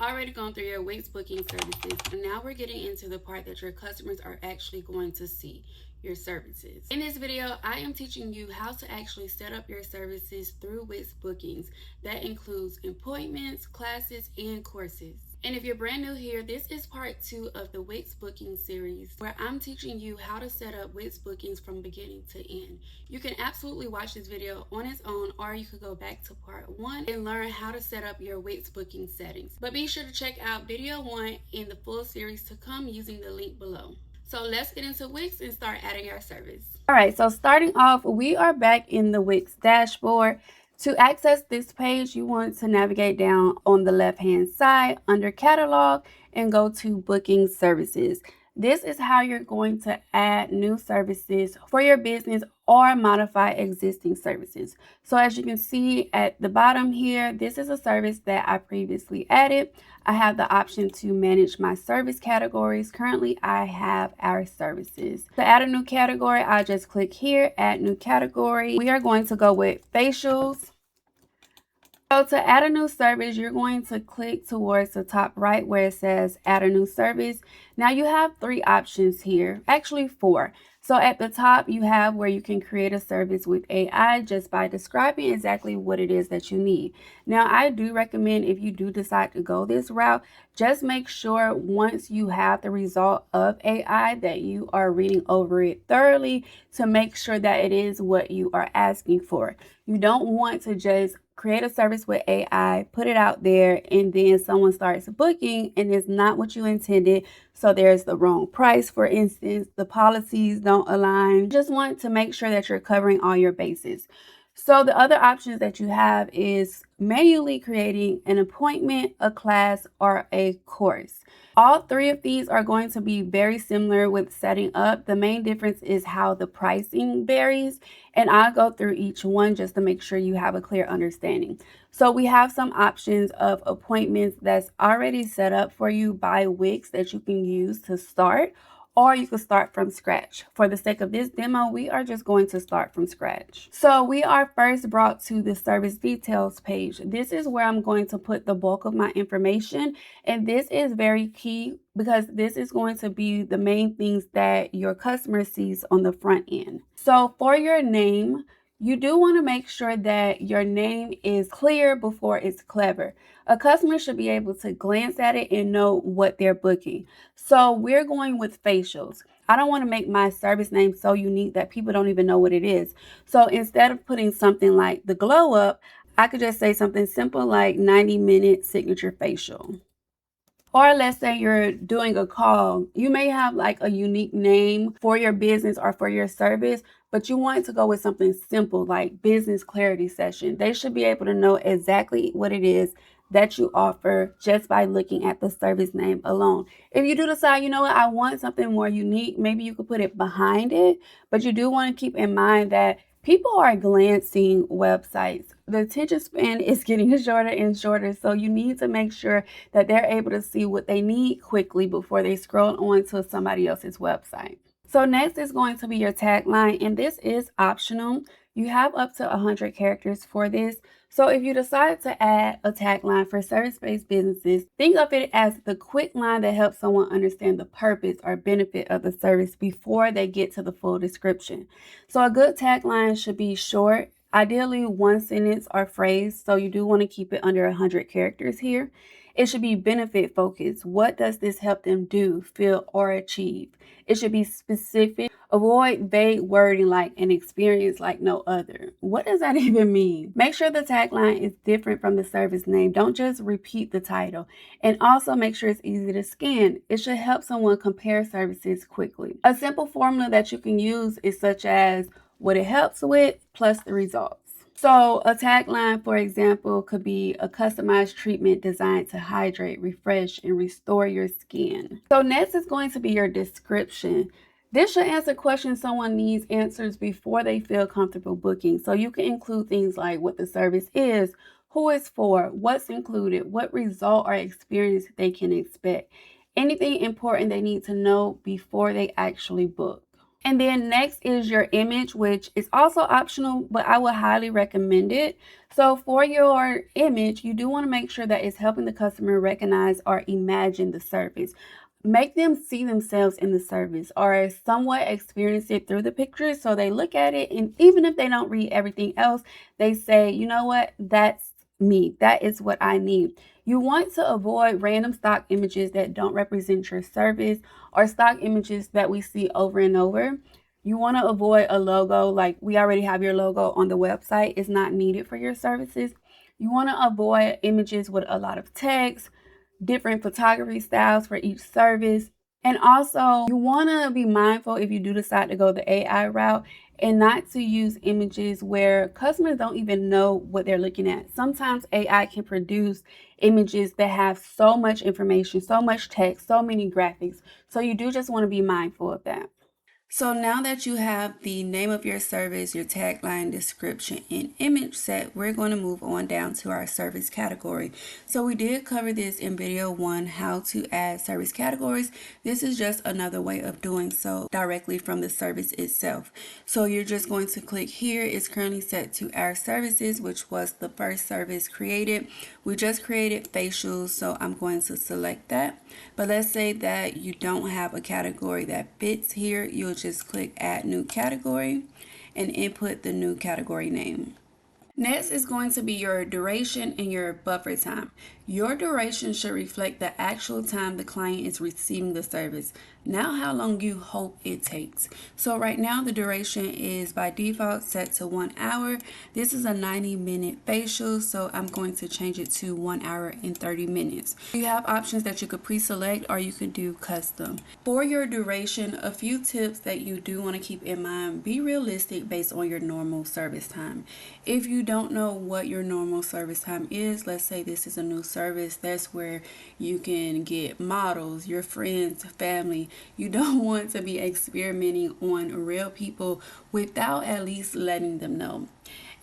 already gone through your Wix booking services, and now we're getting into the part that your customers are actually going to see your services. In this video, I am teaching you how to actually set up your services through Wix Bookings. That includes appointments, classes, and courses. And if you're brand new here, this is part 2 of the Wix Booking series, where I'm teaching you how to set up Wix Bookings from beginning to end. You can absolutely watch this video on its own, or you could go back to part 1 and learn how to set up your Wix Booking settings. But be sure to check out video 1 in the full series to come using the link below. So let's get into Wix and start adding our service. All right, so starting off, we are back in the Wix dashboard. To access this page, you want to navigate down on the left-hand side under Catalog and go to Booking Services. This is how you're going to add new services for your business or modify existing services. So as you can see at the bottom here, this is a service that I previously added. I have the option to manage my service categories. Currently, I have our services. To add a new category, I just click here, add new category. We are going to go with facials. So to add a new service, you're going to click towards the top right where it says add a new service. Now you have 3 options here, actually 4. So at the top, you have where you can create a service with AI just by describing exactly what it is that you need. Now, I do recommend if you do decide to go this route, just make sure once you have the result of AI that you are reading over it thoroughly to make sure that it is what you are asking for. You don't want to just create a service with AI, put it out there, and then someone starts booking and it's not what you intended. So there's the wrong price, for instance, the policies don't align. You just want to make sure that you're covering all your bases. So the other options that you have is manually creating an appointment, a class, or a course. All 3 of these are going to be very similar with setting up. The main difference is how the pricing varies, and I'll go through each one just to make sure you have a clear understanding. So we have some options of appointments that's already set up for you by Wix that you can use to start, or you can start from scratch. For the sake of this demo, we are just going to start from scratch. So we are first brought to the service details page. This is where I'm going to put the bulk of my information. And this is very key because this is going to be the main things that your customer sees on the front end. So for your name, you do want to make sure that your name is clear before it's clever. A customer should be able to glance at it and know what they're booking. So we're going with facials. I don't want to make my service name so unique that people don't even know what it is. So instead of putting something like the glow up, I could just say something simple like 90-minute signature facial. Or let's say you're doing a call. You may have like a unique name for your business or for your service, but you want to go with something simple like business clarity session. They should be able to know exactly what it is that you offer just by looking at the service name alone. If you do decide, you know what, I want something more unique, maybe you could put it behind it, but you do want to keep in mind that people are glancing websites. The attention span is getting shorter and shorter, so you need to make sure that they're able to see what they need quickly before they scroll on to somebody else's website. So next is going to be your tagline, and this is optional. You have up to 100 characters for this. So if you decide to add a tagline for service-based businesses, think of it as the quick line that helps someone understand the purpose or benefit of the service before they get to the full description. So a good tagline should be short, ideally 1 sentence or phrase. So you do want to keep it under 100 characters here. It should be benefit focused. What does this help them do, feel, or achieve? It should be specific. Avoid vague wording like an experience like no other. What does that even mean? Make sure the tagline is different from the service name. Don't just repeat the title. And also make sure it's easy to scan. It should help someone compare services quickly. A simple formula that you can use is such as what it helps with plus the results. So a tagline, for example, could be a customized treatment designed to hydrate, refresh, and restore your skin. So next is going to be your description. This should answer questions someone needs answers before they feel comfortable booking. So you can include things like what the service is, who it's for, what's included, what result or experience they can expect, anything important they need to know before they actually book. And then next is your image, which is also optional, but I would highly recommend it. So for your image, you do want to make sure that it's helping the customer recognize or imagine the service. Make them see themselves in the service or somewhat experience it through the pictures. So they look at it, and even if they don't read everything else, they say, you know what, that's me. That is what I need. You want to avoid random stock images that don't represent your service or stock images that we see over and over. You want to avoid a logo like we already have your logo on the website. It's not needed for your services. You want to avoid images with a lot of text, different photography styles for each service. And also, you want to be mindful if you do decide to go the AI route and not to use images where customers don't even know what they're looking at. Sometimes AI can produce images that have so much information, so much text, so many graphics. So you do just want to be mindful of that. So now that you have the name of your service, your tagline, description, and image set, we're going to move on down to our service category. So we did cover this in video 1, how to add service categories. This is just another way of doing so directly from the service itself. So you're just going to click here. It's currently set to our services, which was the first service created. We just created facials, so I'm going to select that. But let's say that you don't have a category that fits here. You'll just click add new category and input the new category name. Next is going to be your duration and your buffer time. Your duration should reflect the actual time the client is receiving the service, not how long you hope it takes. So right now the duration is by default set to 1 hour. This is a 90-minute facial, so I'm going to change it to 1 hour and 30 minutes. You have options that you could pre-select or you could do custom. For your duration, a few tips that you do want to keep in mind: be realistic based on your normal service time. If you don't know what your normal service time is, let's say this is a new service, that's where you can get models, your friends, family. You don't want to be experimenting on real people without at least letting them know.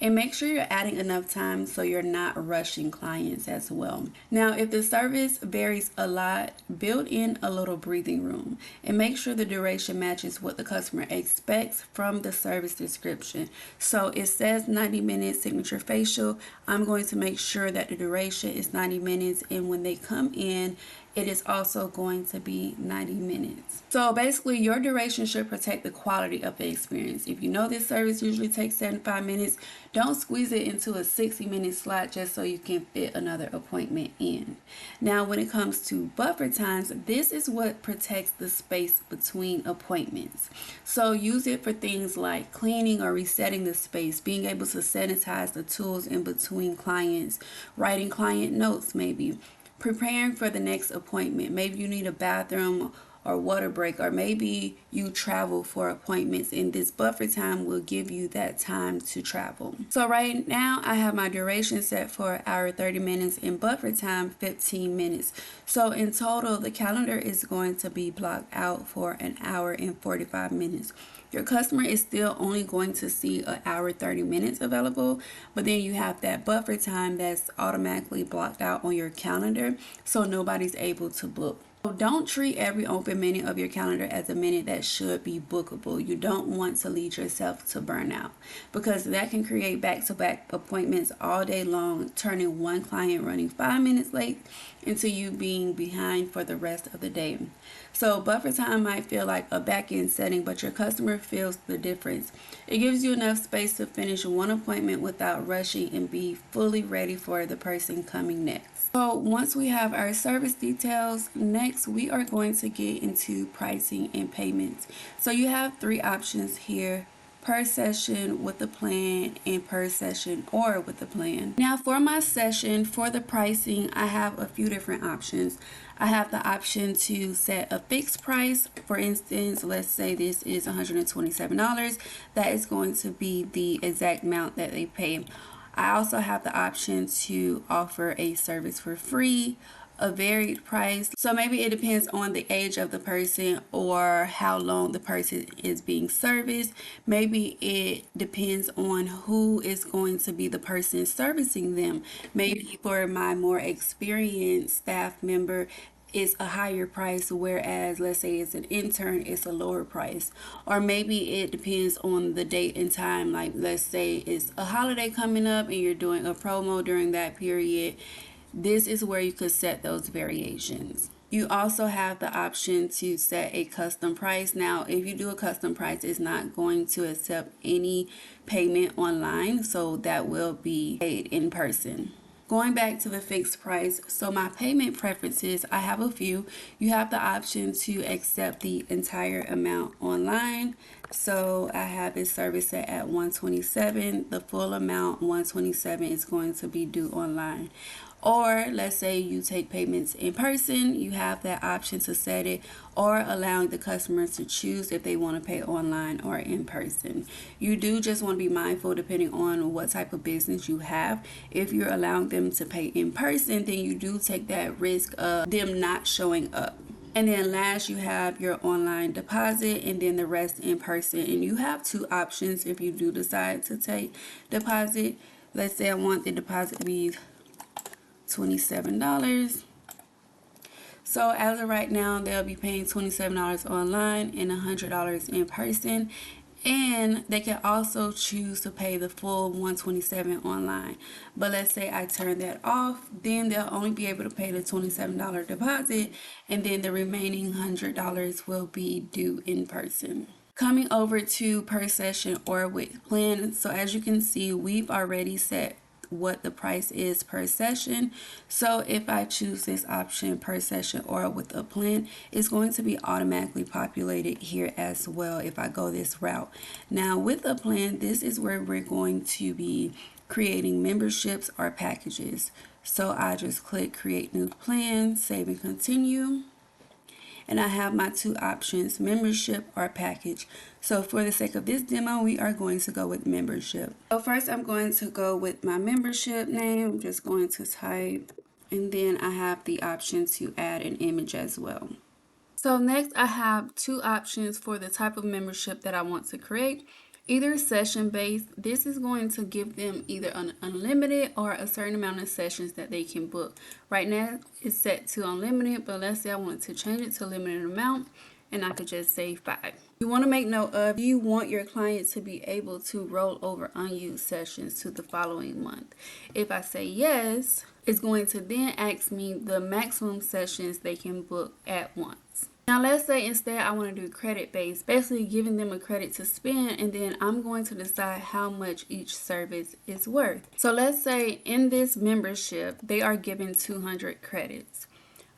And make sure you're adding enough time so you're not rushing clients as well. Now, if the service varies a lot, build in a little breathing room and make sure the duration matches what the customer expects from the service description. So it says 90 minutes signature facial. I'm going to make sure that the duration is 90 minutes, and when they come in, it is also going to be 90 minutes. So basically, your duration should protect the quality of the experience. If you know this service usually takes 75 minutes, don't squeeze it into a 60-minute slot just so you can fit another appointment in. Now, when it comes to buffer times, this is what protects the space between appointments. So use it for things like cleaning or resetting the space, being able to sanitize the tools in between clients, writing client notes maybe, preparing for the next appointment. Maybe you need a bathroom or water break, or maybe you travel for appointments, and this buffer time will give you that time to travel. So right now I have my duration set for an hour 30 minutes and buffer time 15 minutes. So in total, the calendar is going to be blocked out for an hour and 45 minutes. Your customer is still only going to see an hour 30 minutes available, but then you have that buffer time that's automatically blocked out on your calendar, so nobody's able to book. Don't treat every open minute of your calendar as a minute that should be bookable. You don't want to lead yourself to burnout, because that can create back-to-back appointments all day long, turning one client running 5 minutes late into you being behind for the rest of the day. So buffer time might feel like a back-end setting, but your customer feels the difference. It gives you enough space to finish one appointment without rushing and be fully ready for the person coming next. So once we have our service details, next we are going to get into pricing and payments. So you have 3 options here: per session, with a plan, and per session or with a plan. Now for my session, for the pricing, I have a few different options. I have the option to set a fixed price. For instance, let's say this is $127. That is going to be the exact amount that they pay. I also have the option to offer a service for free, a varied price. So maybe it depends on the age of the person or how long the person is being serviced. Maybe it depends on who is going to be the person servicing them. Maybe for my more experienced staff member, it's a higher price, whereas let's say it's an intern, it's a lower price. Or maybe it depends on the date and time. Like let's say it's a holiday coming up and you're doing a promo during that period. This is where you could set those variations. You also have the option to set a custom price. Now, if you do a custom price, it's not going to accept any payment online, so that will be paid in person. Going back to the fixed price, so my payment preferences, I have a few. You have the option to accept the entire amount online. So I have this service set at $127. The full amount, $127, is going to be due online. Or let's say you take payments in person, you have that option to set it, or allowing the customer to choose if they want to pay online or in person. You do just want to be mindful depending on what type of business you have. If you're allowing them to pay in person, then you do take that risk of them not showing up. And then last, you have your online deposit, and then the rest in person. And you have two options if you do decide to take deposit. Let's say I want the deposit to be $27. So as of right now, they'll be paying $27 online and $100 in person. And they can also choose to pay the full $127 online. But let's say I turn that off, then they'll only be able to pay the $27 deposit, and then the remaining $100 will be due in person. Coming over to per session or with plan. So as you can see, we've already set what the price is per session. So if I choose this option, per session or with a plan, it's going to be automatically populated here as well if I go this route. Now with a plan, this is where we're going to be creating memberships or packages. So I just click create new plan, save and continue. And I have my two options, membership or package. So for the sake of this demo, we are going to go with membership. So first I'm going to go with my membership name. I'm just going to type, and then I have the option to add an image as well. So next I have two options for the type of membership that I want to create. Either session based, this is going to give them either an unlimited or a certain amount of sessions that they can book. Right now it's set to unlimited, but let's say I want to change it to a limited amount, and I could just say 5. You want to make note of, do you want your client to be able to roll over unused sessions to the following month? If I say yes, it's going to then ask me the maximum sessions they can book at once. Now let's say instead I want to do credit based, basically giving them a credit to spend, and then I'm going to decide how much each service is worth. So let's say in this membership they are given 200 credits.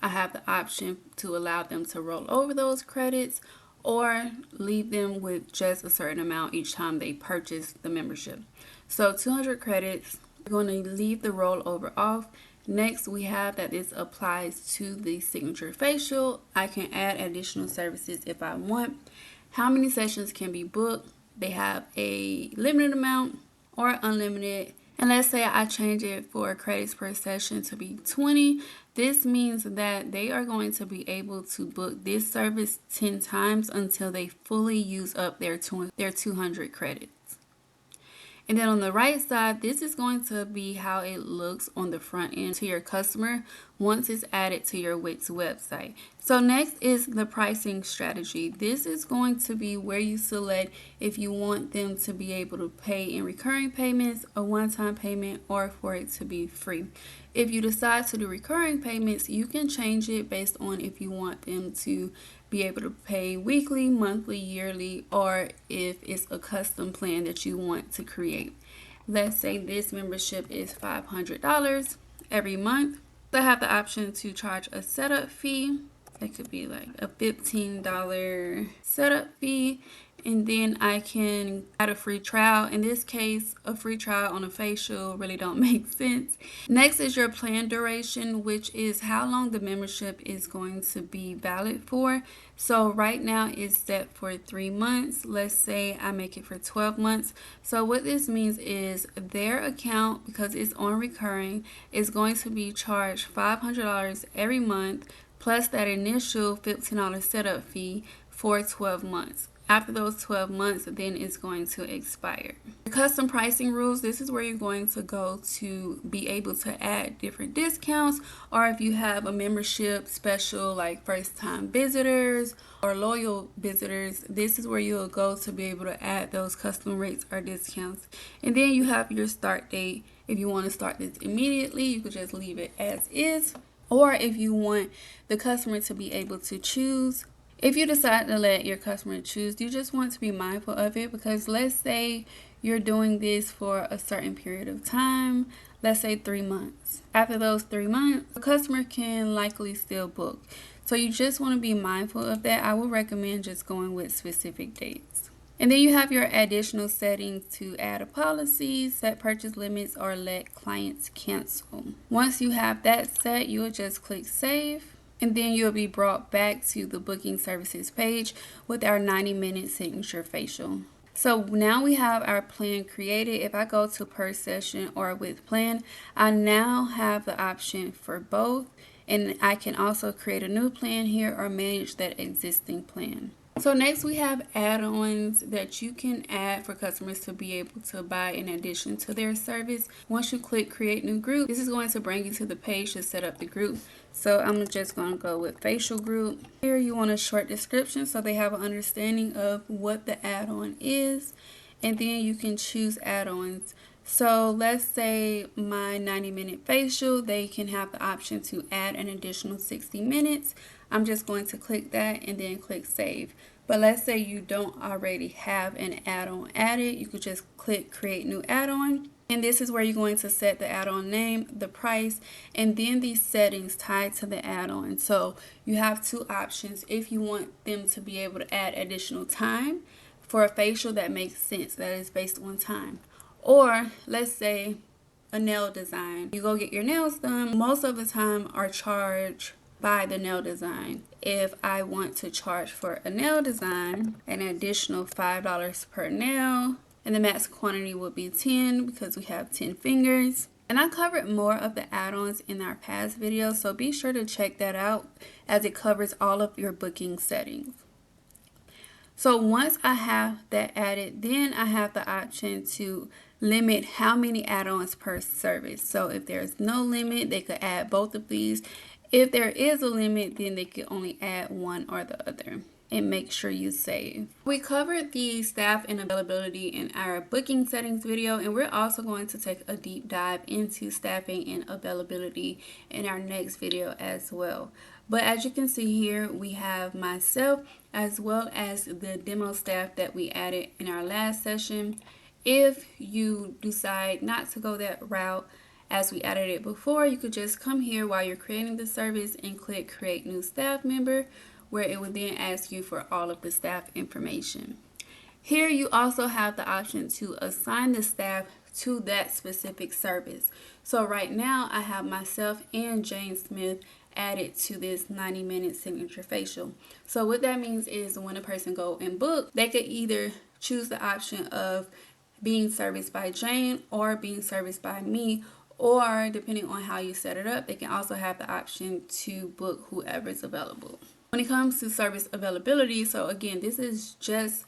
I have the option to allow them to roll over those credits or leave them with just a certain amount each time they purchase the membership. So 200 credits, we're going to leave the rollover off. Next, we have that this applies to the signature facial. I can add additional services if I want. How many sessions can be booked? They have a limited amount or unlimited. And let's say I change it for credits per session to be 20. This means that they are going to be able to book this service 10 times until they fully use up their 200 credits. And then on the right side, this is going to be how it looks on the front end to your customer once it's added to your Wix website. So next is the pricing strategy. This is going to be where you select if you want them to be able to pay in recurring payments, a one-time payment, or for it to be free. If you decide to do recurring payments, you can change it based on if you want them to be able to pay weekly, monthly, yearly, or if it's a custom plan that you want to create. Let's say this membership is $500 every month. I have the option to charge a setup fee. It could be like a $15 setup fee, and then I can add a free trial. In this case, a free trial on a facial really don't make sense. Next is your plan duration, which is how long the membership is going to be valid for. So right now it's set for 3 months. Let's say I make it for 12 months. So what this means is their account, because it's on recurring, is going to be charged $500 every month plus that initial $15 setup fee for 12 months. After those 12 months, then it's going to expire. The custom pricing rules, this is where you're going to go to be able to add different discounts, or if you have a membership special like first time visitors or loyal visitors, this is where you'll go to be able to add those custom rates or discounts. And then you have your start date. If you want to start this immediately, you could just leave it as is. Or if you want the customer to be able to choose, if you decide to let your customer choose, you just want to be mindful of it, because let's say you're doing this for a certain period of time, let's say 3 months. After those 3 months, the customer can likely still book. So you just want to be mindful of that. I would recommend just going with specific dates. And then you have your additional settings to add a policy, set purchase limits, or let clients cancel. Once you have that set, you will just click save. And then you'll be brought back to the booking services page with our 90-minute signature facial. So now we have our plan created. If I go to per session or with plan, I now have the option for both. And I can also create a new plan here or manage that existing plan. So next we have add-ons that you can add for customers to be able to buy in addition to their service. Once you click create new group, this is going to bring you to the page to set up the group. So I'm just going to go with facial group. Here you want a short description so they have an understanding of what the add-on is. And then you can choose add-ons. So let's say my 90-minute facial, they can have the option to add an additional 60 minutes. I'm just going to click that and then click save. But let's say you don't already have an add-on added, you could just click create new add-on. And this is where you're going to set the add-on name, the price, and then these settings tied to the add-on. So you have two options. If you want them to be able to add additional time for a facial that makes sense, that is based on time. Or let's say a nail design. You go get your nails done, most of the time are charged by the nail design. If I want to charge for a nail design an additional $5 per nail, and the max quantity will be 10 because we have 10 fingers. And I covered more of the add-ons in our past videos, so be sure to check that out as it covers all of your booking settings. So once I have that added, then I have the option to limit how many add-ons per service. So if there's no limit, they could add both of these. If there is a limit, then they could only add one or the other. And make sure you save. We covered the staff and availability in our booking settings video, and we're also going to take a deep dive into staffing and availability in our next video as well. But as you can see here, we have myself as well as the demo staff that we added in our last session. If you decide not to go that route as we added it before, you could just come here while you're creating the service and click create new staff member, where it would then ask you for all of the staff information. Here you also have the option to assign the staff to that specific service. So right now I have myself and Jane Smith added to this 90-minute signature facial. So what that means is when a person go and book, they could either choose the option of being serviced by Jane or being serviced by me, or depending on how you set it up, they can also have the option to book whoever's available. When it comes to service availability, so again, this is just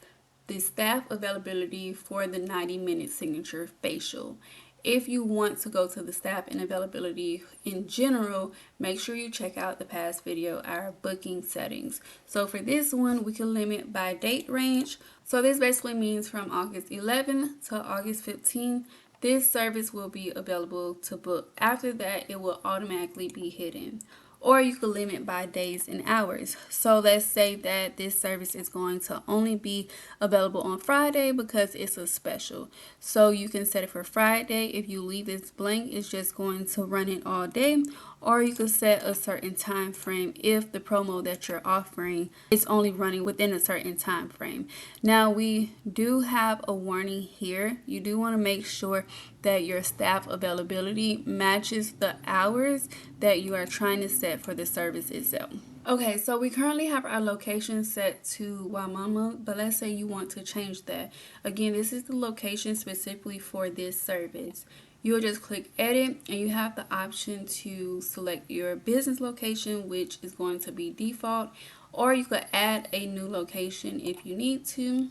the staff availability for the 90-minute signature facial. If you want to go to the staff and availability in general, make sure you check out the past video, our booking settings. So for this one, we can limit by date range. So this basically means from August 11th to August 15th, this service will be available to book. After that, it will automatically be hidden. Or you could limit by days and hours. So let's say that this service is going to only be available on Friday because it's a special. So you can set it for Friday. If you leave this blank, it's just going to run it all day. Or you could set a certain time frame if the promo that you're offering is only running within a certain time frame. Now we do have a warning here. You do want to make sure that your staff availability matches the hours that you are trying to set for the service itself. Okay, so we currently have our location set to Waimama, but let's say you want to change that. Again, this is the location specifically for this service. You'll just click edit and you have the option to select your business location, which is going to be default, or you could add a new location if you need to.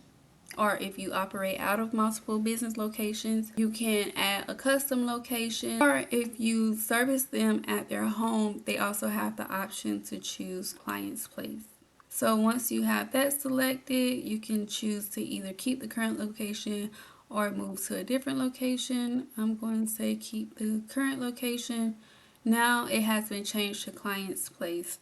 Or if you operate out of multiple business locations, you can add a custom location. Or if you service them at their home, they also have the option to choose client's place. So once you have that selected, you can choose to either keep the current location or move to a different location. I'm going to say keep the current location. Now it has been changed to client's place.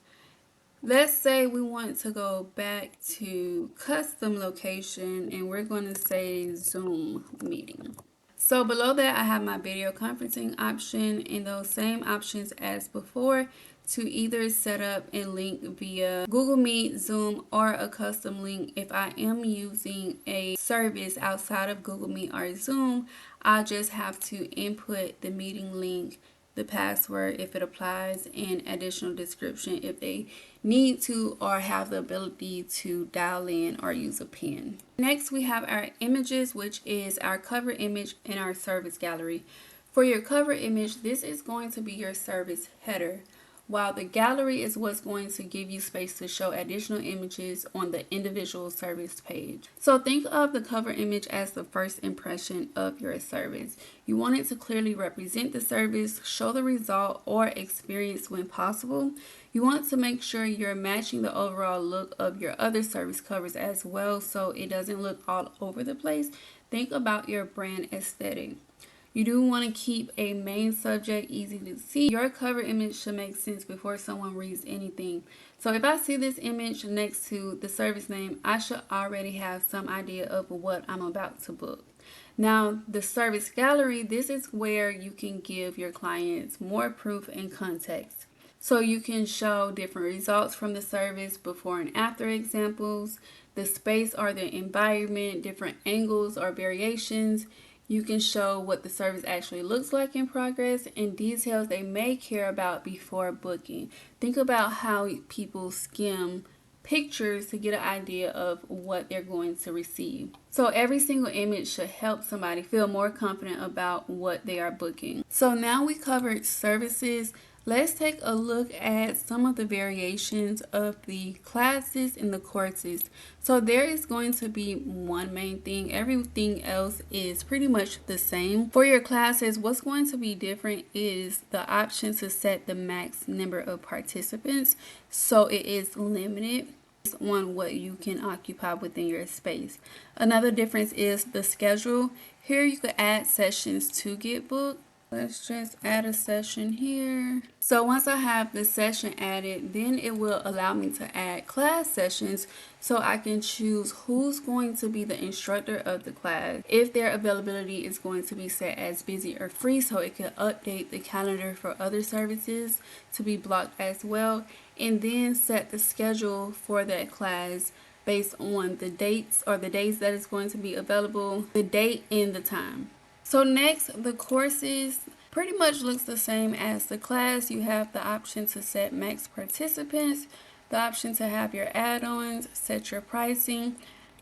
Let's say we want to go back to custom location and we're going to say Zoom meeting. So below that I have my video conferencing option and those same options as before to either set up a link via Google Meet, Zoom, or a custom link. If I am using a service outside of Google Meet or Zoom, I'll just have to input the meeting link, the password if it applies, and additional description if they need to or have the ability to dial in or use a pen. Next we have our images, which is our cover image and our service gallery. For your cover image, this is going to be your service header, while the gallery is what's going to give you space to show additional images on the individual service page. So think of the cover image as the first impression of your service. You want it to clearly represent the service, show the result or experience when possible. You want to make sure you're matching the overall look of your other service covers as well, so it doesn't look all over the place. Think about your brand aesthetic. You do want to keep a main subject easy to see. Your cover image should make sense before someone reads anything. So if I see this image next to the service name, I should already have some idea of what I'm about to book. Now, the service gallery, this is where you can give your clients more proof and context. So you can show different results from the service, before and after examples, the space or the environment, different angles or variations. You can show what the service actually looks like in progress and details they may care about before booking. Think about how people skim pictures to get an idea of what they're going to receive. So every single image should help somebody feel more confident about what they are booking. So now we covered services. Let's take a look at some of the variations of the classes and the courses. So there is going to be one main thing. Everything else is pretty much the same. For your classes, what's going to be different is the option to set the max number of participants. So it is limited on what you can occupy within your space. Another difference is the schedule. Here you could add sessions to get booked. Let's just add a session here. So once I have the session added, then it will allow me to add class sessions so I can choose who's going to be the instructor of the class, if their availability is going to be set as busy or free, so it can update the calendar for other services to be blocked as well, and then set the schedule for that class based on the dates or the days that is going to be available, the date and the time. So next, the courses pretty much looks the same as the class. You have the option to set max participants, the option to have your add-ons, set your pricing.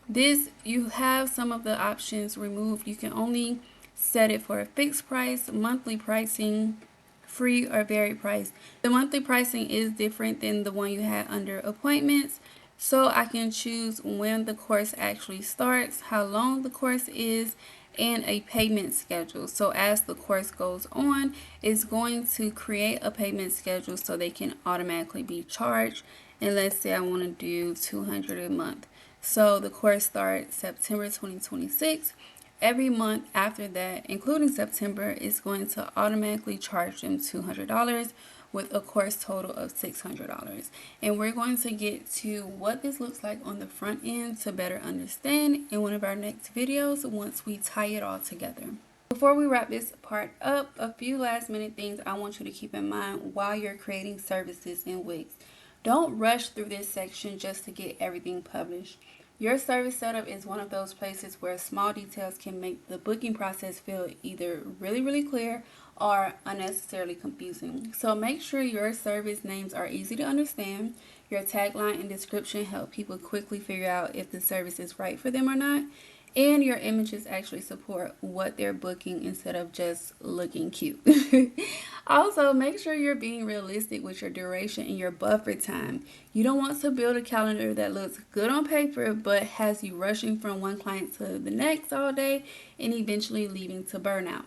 This, you have some of the options removed. You can only set it for a fixed price, monthly pricing, free or varied price. The monthly pricing is different than the one you had under appointments. So I can choose when the course actually starts, how long the course is, and a payment schedule. So as the course goes on, it's going to create a payment schedule so they can automatically be charged. And let's say I want to do $200 a month. So the course starts September 2026. Every month after that, including September, is going to automatically charge them $200 with a course total of $600. And we're going to get to what this looks like on the front end to better understand in one of our next videos once we tie it all together. Before we wrap this part up, a few last minute things I want you to keep in mind while you're creating services in Wix. Don't rush through this section just to get everything published. Your service setup is one of those places where small details can make the booking process feel either really clear or unnecessarily confusing. So make sure your service names are easy to understand. Your tagline and description help people quickly figure out if the service is right for them or not. and your images actually support what they're booking instead of just looking cute. Also, make sure you're being realistic with your duration and your buffer time. You don't want to build a calendar that looks good on paper but has you rushing from one client to the next all day and eventually leading to burnout.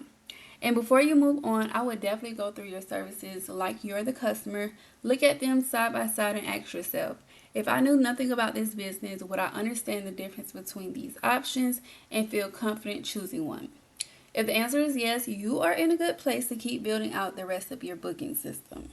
And before you move on, I would definitely go through your services like you're the customer. Look at them side by side and ask yourself, if I knew nothing about this business, would I understand the difference between these options and feel confident choosing one? If the answer is yes, you are in a good place to keep building out the rest of your booking system.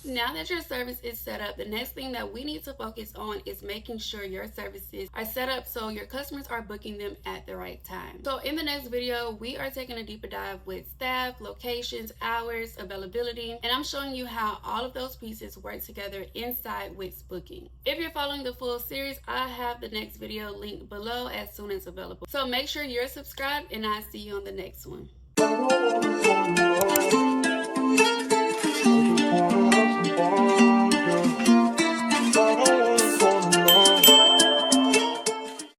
Now that your service is set up, the next thing that we need to focus on is making sure your services are set up so your customers are booking them at the right time. So in the next video, we are taking a deeper dive with staff, locations, hours, availability, and I'm showing you how all of those pieces work together inside Wix Booking. If you're following the full series, I have the next video linked below as soon as available. So make sure you're subscribed and I'll see you on the next one.